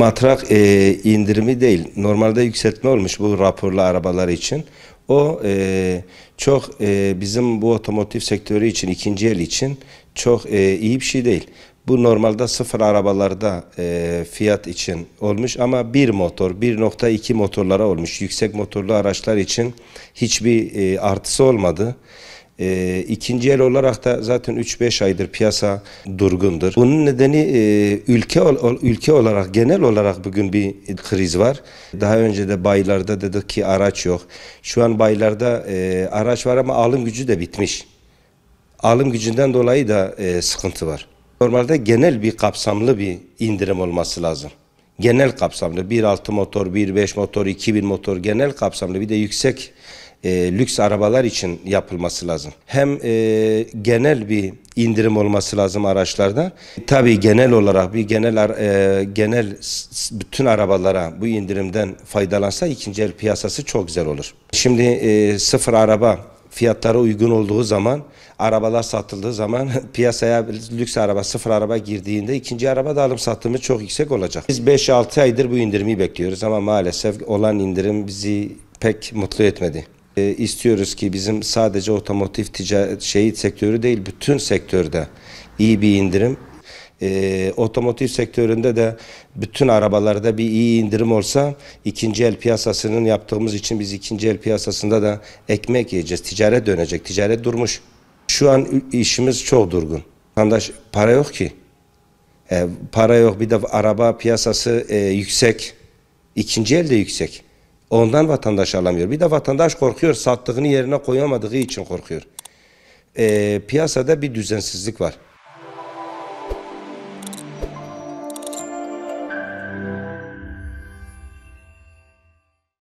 Matrak indirimi değil, normalde yükseltme olmuş bu raporlu arabalar için. O çok bizim bu otomotiv sektörü için, ikinci el için çok iyi bir şey değil. Bu normalde sıfır arabalarda fiyat için olmuş ama bir motor, 1.2 motorlara olmuş. Yüksek motorlu araçlar için hiçbir artısı olmadı. İkinci el olarak da zaten 3-5 aydır piyasa durgundur. Bunun nedeni ülke olarak, genel olarak bugün bir kriz var. Daha önce de bayilerde dedik ki araç yok. Şu an bayilerde araç var ama alım gücü de bitmiş. Alım gücünden dolayı da sıkıntı var. Normalde genel bir kapsamlı bir indirim olması lazım. Genel kapsamlı 1.6 motor, 1.5 motor, 2.000 motor genel kapsamlı bir de yüksek lüks arabalar için yapılması lazım. Hem genel bir indirim olması lazım araçlarda. Tabii genel olarak bir genel bütün arabalara bu indirimden faydalansa ikinci el piyasası çok güzel olur. Şimdi sıfır araba fiyatları uygun olduğu zaman, arabalar satıldığı zaman piyasaya lüks araba, sıfır araba girdiğinde ikinci araba da alım satımı çok yüksek olacak. Biz 5-6 aydır bu indirimi bekliyoruz ama maalesef olan indirim bizi pek mutlu etmedi. İstiyoruz ki bizim sadece otomotiv sektörü değil, bütün sektörde iyi bir indirim. Otomotiv sektöründe de bütün arabalarda bir iyi indirim olsa ikinci el piyasasının yaptığımız için biz ikinci el piyasasında da ekmek yiyeceğiz. Ticaret dönecek. Ticaret durmuş. Şu an işimiz çok durgun. Vatandaş para yok ki. Para yok. Bir de araba piyasası yüksek. İkinci el de yüksek. Ondan vatandaş alamıyor. Bir de vatandaş korkuyor. Sattığını yerine koyamadığı için korkuyor. Piyasada bir düzensizlik var.